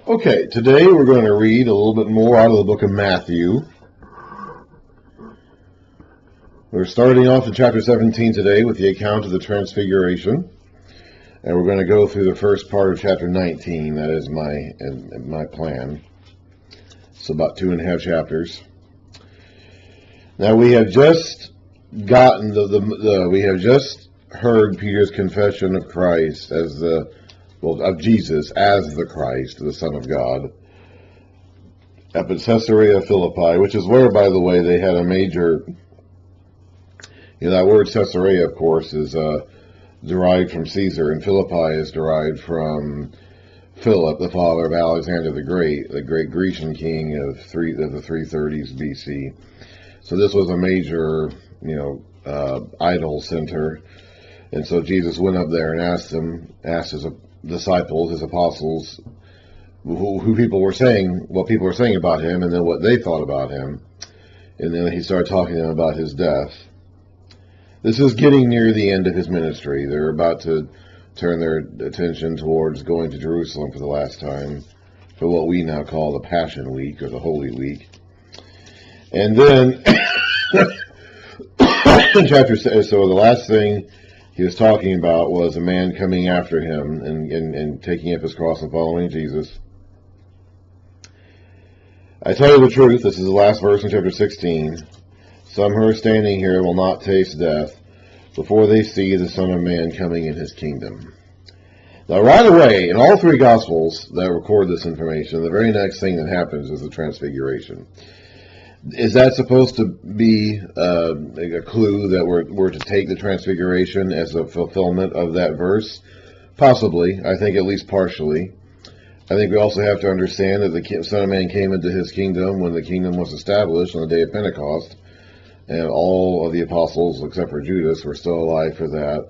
Okay, today we're going to read a little bit more out of the book of Matthew. We're starting off in chapter 17 today with the account of the Transfiguration. And we're going to go through the first part of chapter 19. That is my plan. It's about 2.5 chapters. Now we have just gotten we have just heard Peter's confession of Christ of Jesus as the Christ, the Son of God, up at Caesarea Philippi, which is where, by the way, they had a major. That word Caesarea, of course, is derived from Caesar, and Philippi is derived from Philip, the father of Alexander the great Grecian king of the 330s BC. So this was a major, idol center, and so Jesus went up there and asked his disciples, his apostles, who people were saying, what people were saying about him, and then what they thought about him, and then he started talking to them about his death. This is getting near the end of his ministry. They're about to turn their attention towards going to Jerusalem for the last time, for what we now call the Passion Week, or the Holy Week. And then, so the last thing he was talking about was a man coming after him and taking up his cross and following Jesus. I tell you the truth, this is the last verse in chapter 16. Some who are standing here will not taste death before they see the Son of Man coming in his kingdom. Now right away, in all three Gospels that record this information, the very next thing that happens is the Transfiguration. Is that supposed to be a clue that we're to take the Transfiguration as a fulfillment of that verse? Possibly. I think at least partially. I think we also have to understand that the Son of Man came into his kingdom when the kingdom was established on the day of Pentecost, and all of the apostles, except for Judas, were still alive for that.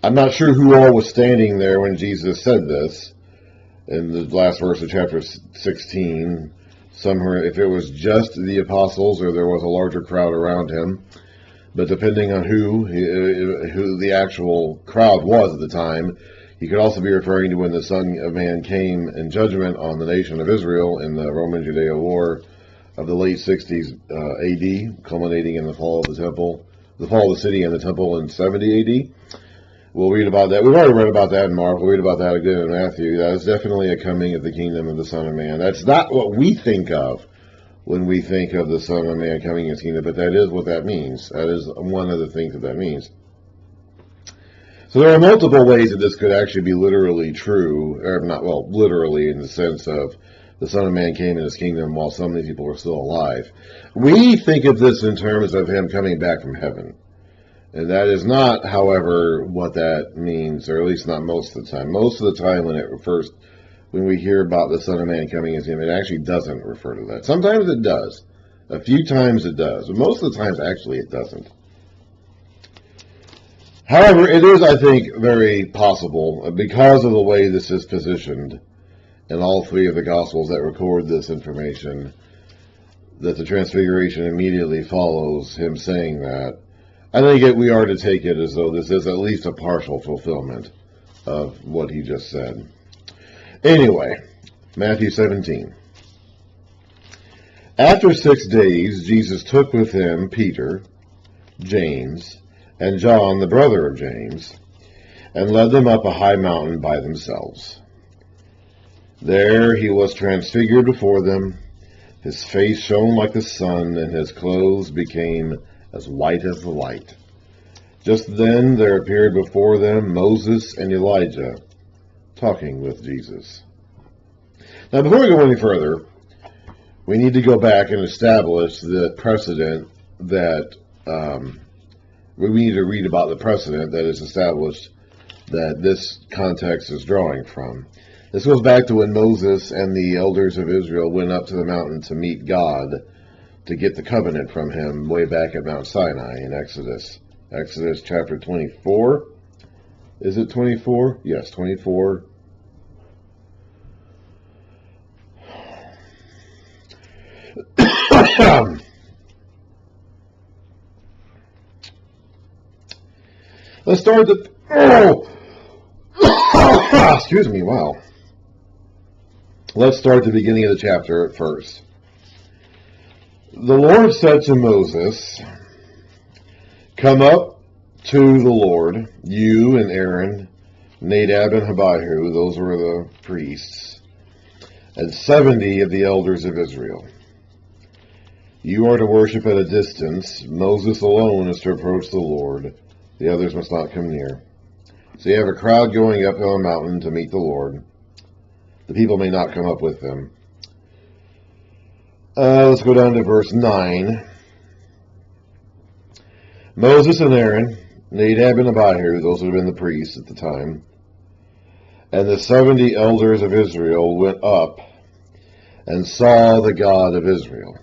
I'm not sure who all was standing there when Jesus said this. In the last verse of chapter 16, if it was just the apostles or there was a larger crowd around him, but depending on who the actual crowd was at the time, he could also be referring to when the Son of Man came in judgment on the nation of Israel in the Roman-Judea War of the late 60s AD, culminating in the fall of the city and the temple in 70 AD. We'll read about that. We've already read about that in Mark. We'll read about that again in Matthew. That is definitely a coming of the kingdom of the Son of Man. That's not what we think of when we think of the Son of Man coming in his kingdom, but that is what that means. That is one of the things that means. So there are multiple ways that this could actually be literally true, or not, well, literally in the sense of the Son of Man came in his kingdom while so many people were still alive. We think of this in terms of him coming back from heaven. And that is not, however, what that means, or at least not most of the time. Most of the time when we hear about the Son of Man coming as him, it actually doesn't refer to that. Sometimes it does. A few times it does. But most of the times, actually, it doesn't. However, it is, I think, very possible, because of the way this is positioned in all three of the Gospels that record this information, that the Transfiguration immediately follows him saying that. I think we are to take it as though this is at least a partial fulfillment of what he just said. Anyway, Matthew 17. After 6 days, Jesus took with him Peter, James, and John, the brother of James, and led them up a high mountain by themselves. There he was transfigured before them. His face shone like the sun, and his clothes became as white as the light. Just then there appeared before them Moses and Elijah, talking with Jesus. Now, before we go any further, we need to go back and establish the precedent that we need to read about the precedent that is established that this context is drawing from. This goes back to when Moses and the elders of Israel went up to the mountain to meet God, to get the covenant from him way back at Mount Sinai in Exodus. Exodus chapter 24. Is it 24? Yes, 24. Let's start the... Excuse me, wow. Let's start the beginning of the chapter at first. The Lord said to Moses, "Come up to the Lord, you and Aaron, Nadab and Abihu," those were the priests, "and 70 of the elders of Israel. You are to worship at a distance. Moses alone is to approach the Lord. The others must not come near." So you have a crowd going up on a mountain to meet the Lord. The people may not come up with them. Let's go down to verse 9. Moses and Aaron, Nadab and Abihu, those would have been the priests at the time, and the 70 elders of Israel went up and saw the God of Israel.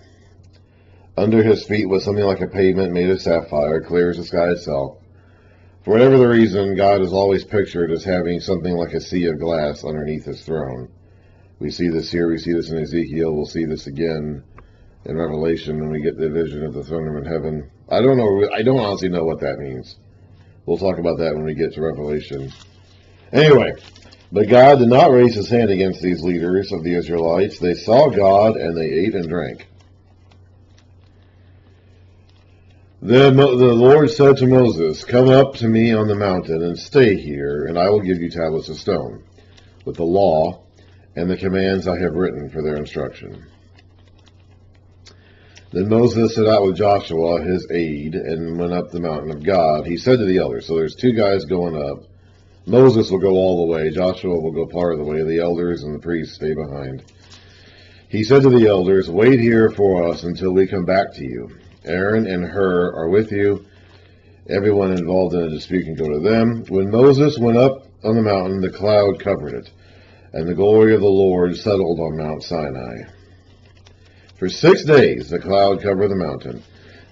Under his feet was something like a pavement made of sapphire, clear as the sky itself. For whatever the reason, God is always pictured as having something like a sea of glass underneath his throne. We see this here, we see this in Ezekiel, we'll see this again in Revelation when we get the vision of the throne room in heaven. I don't honestly know what that means. We'll talk about that when we get to Revelation. Anyway, but God did not raise his hand against these leaders of the Israelites. They saw God and they ate and drank. Then the Lord said to Moses, "Come up to me on the mountain and stay here, and I will give you tablets of stone, with the law and the commands I have written for their instruction." Then Moses set out with Joshua, his aide, and went up the mountain of God. He said to the elders, so there's two guys going up. Moses will go all the way. Joshua will go part of the way. The elders and the priests stay behind. He said to the elders, "Wait here for us until we come back to you. Aaron and Hur are with you. Everyone involved in a dispute can go to them." When Moses went up on the mountain, the cloud covered it, and the glory of the Lord settled on Mount Sinai. For 6 days the cloud covered the mountain,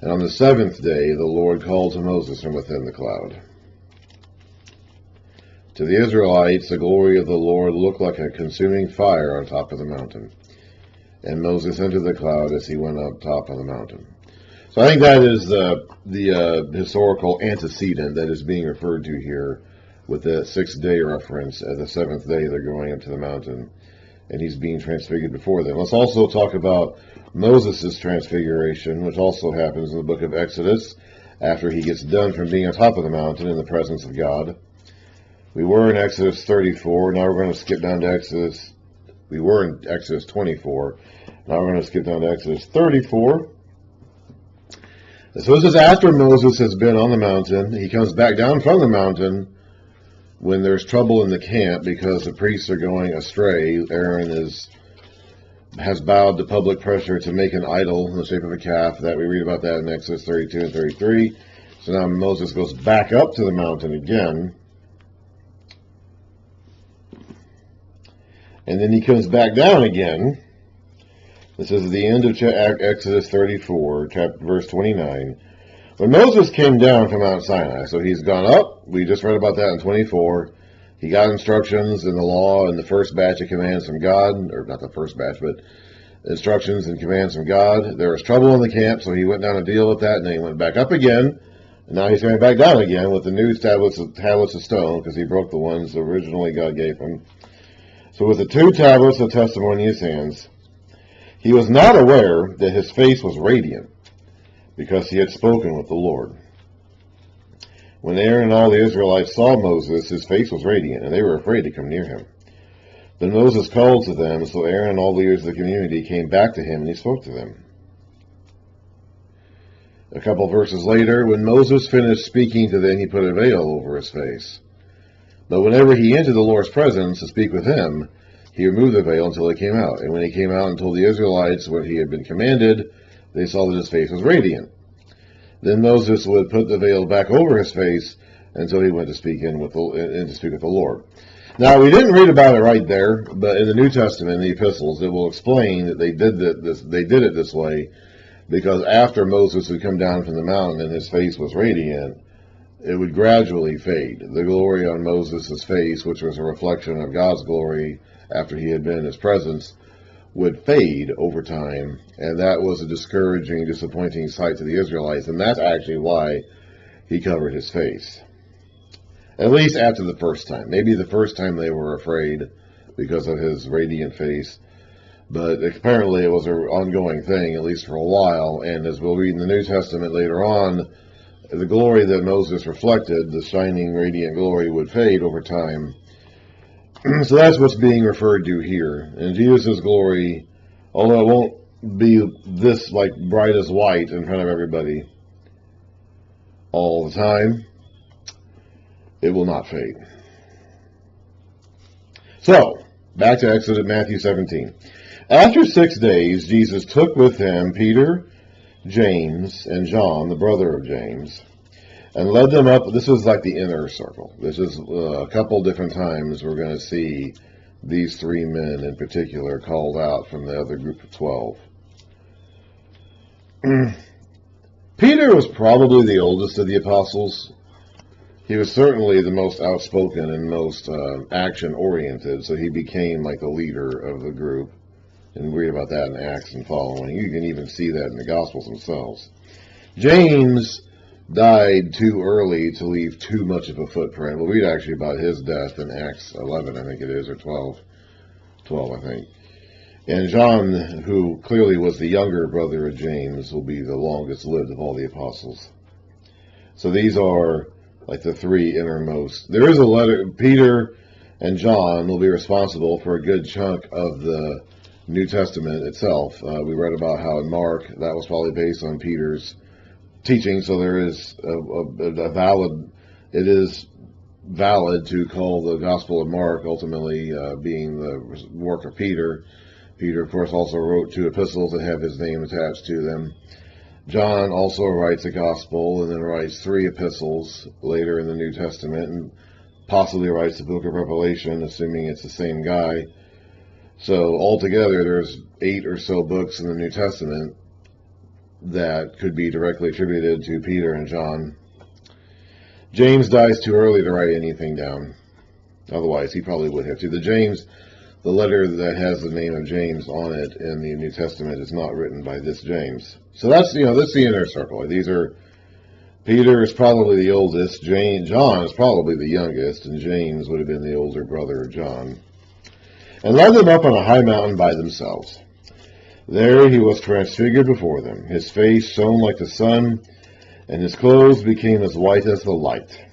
and on the 7th day the Lord called to Moses from within the cloud. To the Israelites, the glory of the Lord looked like a consuming fire on top of the mountain, and Moses entered the cloud as he went up top of the mountain. So I think that is the historical antecedent that is being referred to here with the 6th-day reference. At the 7th day, they're going up to the mountain, and he's being transfigured before them. Let's also talk about Moses' transfiguration, which also happens in the book of Exodus, after he gets done from being on top of the mountain in the presence of God. We were in Exodus 34. Now we're going to skip down to Exodus. We were in Exodus 24. Now we're going to skip down to Exodus 34. So this is after Moses has been on the mountain. He comes back down from the mountain when there's trouble in the camp because the priests are going astray. Aaron has bowed to public pressure to make an idol in the shape of a calf. That we read about that in Exodus 32 and 33. So now Moses goes back up to the mountain again. And then he comes back down again. This is the end of Exodus 34, verse 29. When Moses came down from Mount Sinai, so he's gone up. We just read about that in 24. He got instructions in the law and the first batch of commands from God, or not the first batch, but instructions and commands from God. There was trouble in the camp, so he went down to deal with that, and then he went back up again. And now he's coming back down again with the new tablets of stone, because he broke the ones originally God gave him. So with the 2 tablets of testimony in his hands, he was not aware that his face was radiant, because he had spoken with the Lord. When Aaron and all the Israelites saw Moses, his face was radiant, and they were afraid to come near him. Then Moses called to them, so Aaron and all the leaders of the community came back to him, and he spoke to them. A couple verses later, when Moses finished speaking to them, he put a veil over his face. But whenever he entered the Lord's presence to speak with him, he removed the veil until he came out. And when he came out and told the Israelites what he had been commanded, they saw that his face was radiant. Then Moses would put the veil back over his face until he went to speak with the Lord. Now, we didn't read about it right there, but in the New Testament, in the epistles, it will explain that they did it this way because after Moses had come down from the mountain and his face was radiant, it would gradually fade. The glory on Moses' face, which was a reflection of God's glory after he had been in his presence, would fade over time, and that was a discouraging, disappointing sight to the Israelites, and that's actually why he covered his face. At least after the first time. Maybe the first time they were afraid because of his radiant face. But apparently it was an ongoing thing, at least for a while. And as we'll read in the New Testament later on, the glory that Moses reflected, the shining, radiant glory, would fade over time. So that's what's being referred to here. And Jesus' glory, although it won't be this like bright as white in front of everybody all the time, it will not fade. So, back to Exodus, Matthew 17. After 6 days, Jesus took with him Peter, James, and John, the brother of James, and led them up. This is like the inner circle. This is a couple different times we're going to see these three men in particular called out from the other group of 12. Peter was probably the oldest of the apostles. He was certainly the most outspoken and most action-oriented, so he became like the leader of the group. And we read about that in Acts and following. You can even see that in the Gospels themselves. James died too early to leave too much of a footprint. We'll read actually about his death in Acts 11, I think it is, or 12, I think. And John, who clearly was the younger brother of James, will be the longest lived of all the apostles. So these are like the three innermost. There is a letter. Peter and John will be responsible for a good chunk of the New Testament itself. We read about how in Mark, that was probably based on Peter's teaching, so there is it is valid to call the Gospel of Mark ultimately being the work of Peter. Peter, of course, also wrote 2 epistles that have his name attached to them. John also writes a gospel and then writes 3 epistles later in the New Testament, and possibly writes the book of Revelation, assuming it's the same guy. So altogether, there's 8 or so books in the New Testament that could be directly attributed to Peter and John. James dies too early to write anything down. Otherwise, he probably would have to. The letter that has the name of James on it in the New Testament is not written by this James. So that's the inner circle. These are, Peter is probably the oldest, John is probably the youngest, and James would have been the older brother of John. And led them up on a high mountain by themselves. There he was transfigured before them. His face shone like the sun, and his clothes became as white as the light.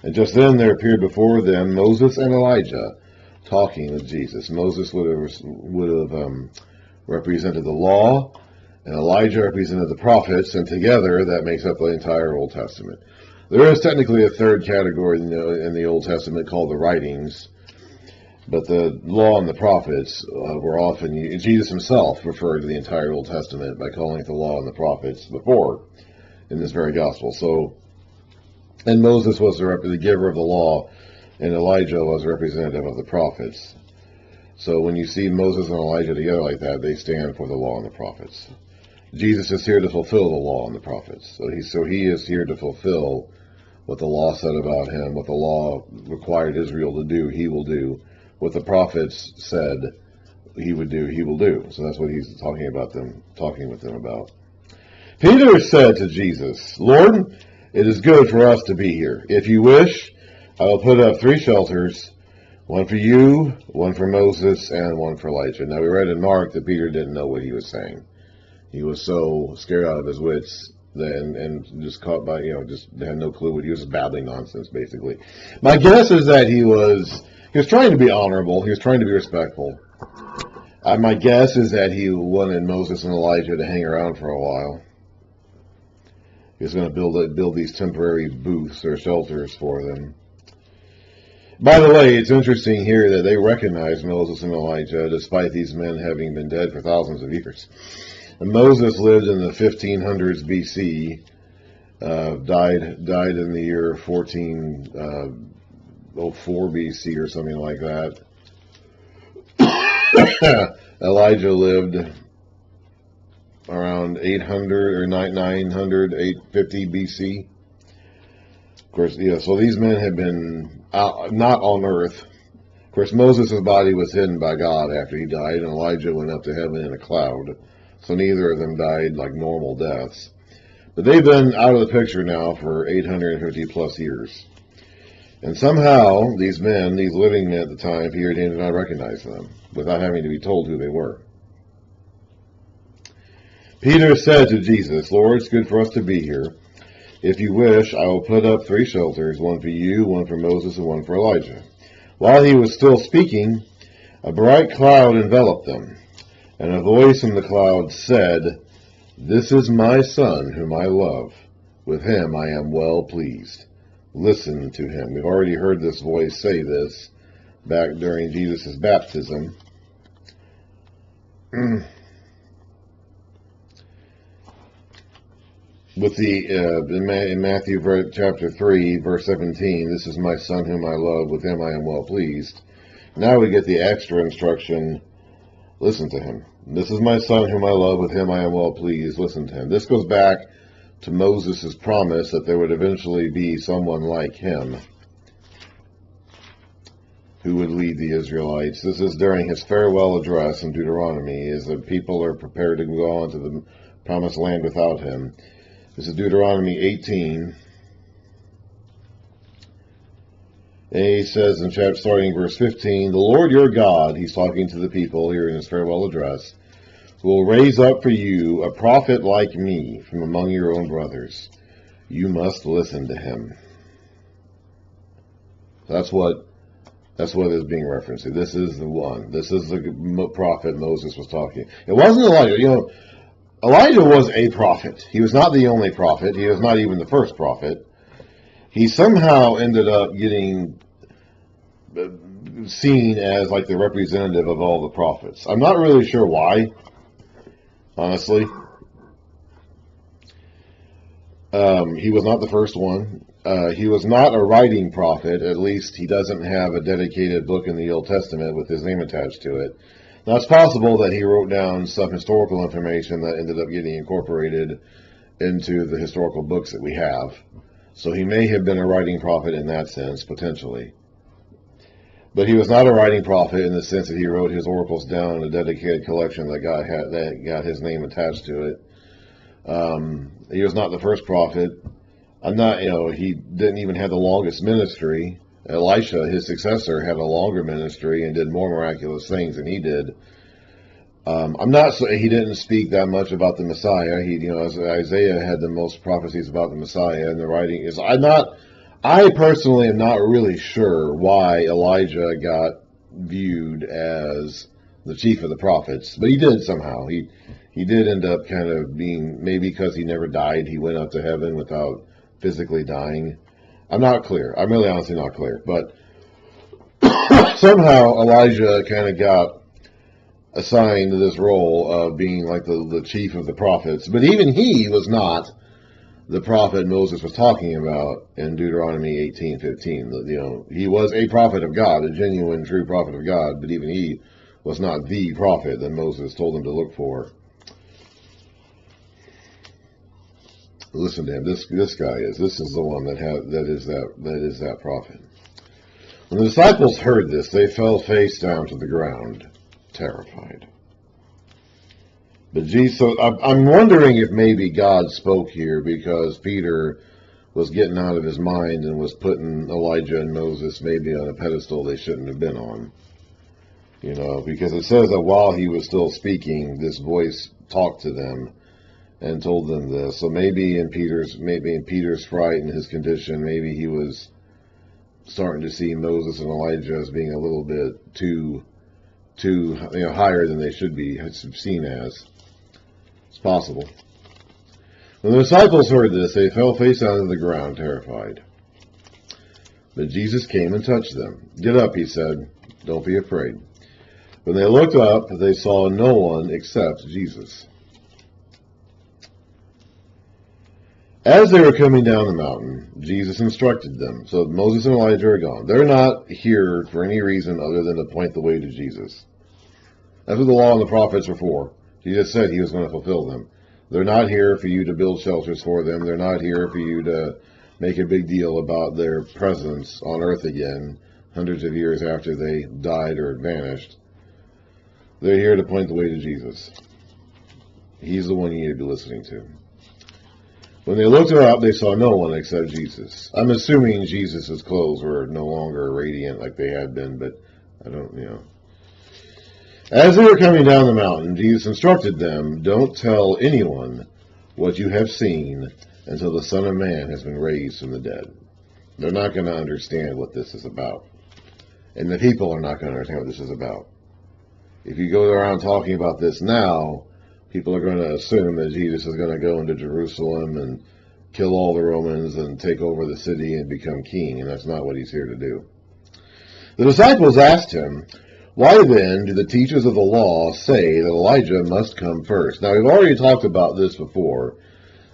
And just then there appeared before them Moses and Elijah, talking with Jesus. Moses would have represented the law, and Elijah represented the prophets, and together that makes up the entire Old Testament. There is technically a third category in the Old Testament called the writings, but the law and the prophets were often, Jesus himself referred to the entire Old Testament by calling it the law and the prophets before in this very gospel. So, and Moses was the giver of the law, and Elijah was a representative of the prophets. So when you see Moses and Elijah together like that, they stand for the law and the prophets. Jesus is here to fulfill the law and the prophets. So he is here to fulfill what the law said about him, what the law required Israel to do, he will do. What the prophets said he would do, he will do. So that's what he's talking with them about. Peter said to Jesus, Lord, it is good for us to be here. If you wish, I will put up 3 shelters, one for you, one for Moses, and one for Elijah. Now we read in Mark that Peter didn't know what he was saying. He was so scared out of his wits and just caught by, just had no clue what he was babbling nonsense, basically. My guess is that he was trying to be honorable. He was trying to be respectful. My guess is that he wanted Moses and Elijah to hang around for a while. He was going to build these temporary booths or shelters for them. By the way, it's interesting here that they recognize Moses and Elijah despite these men having been dead for thousands of years. And Moses lived in the 1500s BC, died in the year 1404 BC or something like that. Elijah lived around 800 or 900, 850 BC. Of course, so these men had been not on earth. Of course, Moses' body was hidden by God after he died, and Elijah went up to heaven in a cloud. So neither of them died like normal deaths. But they've been out of the picture now for 850 plus years. And somehow, these men, these living men at the time, Peter did not recognize them, without having to be told who they were. Peter said to Jesus, "Lord, it's good for us to be here. If you wish, I will put up 3 shelters, one for you, one for Moses, and one for Elijah." While he was still speaking, a bright cloud enveloped them, and a voice in the cloud said, "This is my Son, whom I love. With him I am well pleased. Listen to him." We've already heard this voice say this back during Jesus' baptism. With in Matthew chapter 3, verse 17, "This is my Son whom I love, with him I am well pleased." Now we get the extra instruction, listen to him. "This is my Son whom I love, with him I am well pleased, listen to him." This goes back to Moses' promise that there would eventually be someone like him who would lead the Israelites. This is during his farewell address in Deuteronomy, as the people are prepared to go on to the promised land without him. This is Deuteronomy 18. And he says in chapter starting verse 15, "The Lord your God," he's talking to the people here in his farewell address, "will raise up for you a prophet like me from among your own brothers. You must listen to him." That's what is being referenced. This is the one. This is the prophet Moses was talking. It wasn't Elijah. Elijah was a prophet. He was not the only prophet. He was not even the first prophet. He somehow ended up getting seen as like the representative of all the prophets. I'm not really sure why, honestly. He was not the first one. He was not a writing prophet. At least he doesn't have a dedicated book in the Old Testament with his name attached to it. Now, it's possible that he wrote down some historical information that ended up getting incorporated into the historical books that we have. So he may have been a writing prophet in that sense, potentially. But he was not a writing prophet in the sense that he wrote his oracles down in a dedicated collection that got his name attached to it. He was not the first prophet. He didn't even have the longest ministry. Elisha, his successor, had a longer ministry and did more miraculous things than he did. He didn't speak that much about the Messiah. Isaiah had the most prophecies about the Messiah, and the writing is. I personally am not really sure why Elijah got viewed as the chief of the prophets, but he did somehow. He did end up kind of being, maybe because he never died, he went up to heaven without physically dying. I'm not clear. I'm really honestly not clear. But somehow Elijah kind of got assigned this role of being like the chief of the prophets. But even he was not the prophet Moses was talking about in Deuteronomy 18:15. He was a prophet of God, a genuine, true prophet of God, but even he was not the prophet that Moses told him to look for. Listen to him. This guy is. This is the one that is that prophet. When the disciples heard this, they fell face down to the ground, terrified. But Jesus, I'm wondering if maybe God spoke here because Peter was getting out of his mind and was putting Elijah and Moses maybe on a pedestal they shouldn't have been on. Because it says that while he was still speaking, this voice talked to them and told them this. So maybe in Peter's fright and his condition, maybe he was starting to see Moses and Elijah as being a little bit too higher than they should be seen as. It's possible. When the disciples heard this, they fell face down to the ground, terrified. But Jesus came and touched them. "Get up," he said. "Don't be afraid." When they looked up, they saw no one except Jesus. As they were coming down the mountain, Jesus instructed them. So Moses and Elijah are gone. They're not here for any reason other than to point the way to Jesus. That's what the law and the prophets are for. Jesus said he was going to fulfill them. They're not here for you to build shelters for them. They're not here for you to make a big deal about their presence on earth again, hundreds of years after they died or vanished. They're here to point the way to Jesus. He's the one you need to be listening to. When they looked up, they saw no one except Jesus. I'm assuming Jesus' clothes were no longer radiant like they had been, but I don't. As they were coming down the mountain, Jesus instructed them, "Don't tell anyone what you have seen until the Son of Man has been raised from the dead." They're not going to understand what this is about. And the people are not going to understand what this is about. If you go around talking about this now, people are going to assume that Jesus is going to go into Jerusalem and kill all the Romans and take over the city and become king, and that's not what he's here to do. The disciples asked him, "Why then do the teachers of the law say that Elijah must come first?" Now, we've already talked about this before,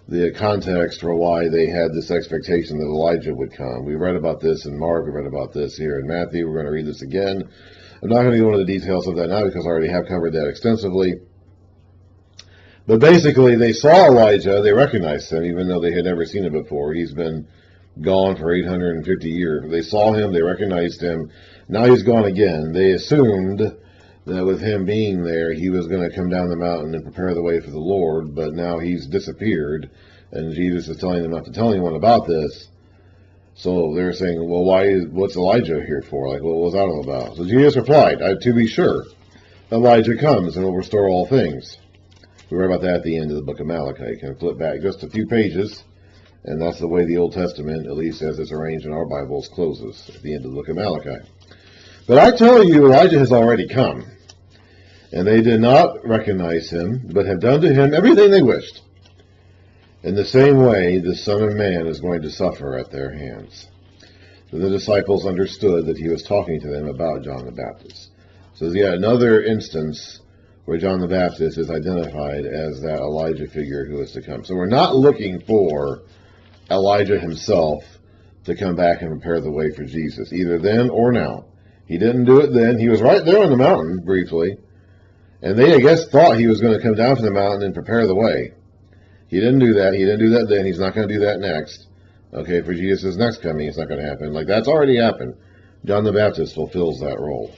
the context for why they had this expectation that Elijah would come. We read about this in Mark, we read about this here in Matthew, we're going to read this again. I'm not going to go into the details of that now because I already have covered that extensively. But basically, they saw Elijah, they recognized him, even though they had never seen him before. He's been gone for 850 years. They saw him, they recognized him, now he's gone again. They assumed that with him being there, he was going to come down the mountain and prepare the way for the Lord, but now he's disappeared, and Jesus is telling them not to tell anyone about this. So they're saying, well, what's Elijah here for? Like, what was that all about? So Jesus replied, "To be sure, Elijah comes and will restore all things." We read about that at the end of the book of Malachi. You can flip back just a few pages, and that's the way the Old Testament, at least as it's arranged in our Bibles, closes at the end of the book of Malachi. "But I tell you, Elijah has already come, and they did not recognize him, but have done to him everything they wished. In the same way, the Son of Man is going to suffer at their hands." So the disciples understood that he was talking to them about John the Baptist. So there's yet another instance where John the Baptist is identified as that Elijah figure who is to come. So we're not looking for Elijah himself to come back and prepare the way for Jesus, either then or now. He didn't do it then. He was right there on the mountain, briefly. And they, I guess, thought he was going to come down from the mountain and prepare the way. He didn't do that. He didn't do that then. He's not going to do that next. Okay, for Jesus' next coming, it's not going to happen. Like, that's already happened. John the Baptist fulfills that role.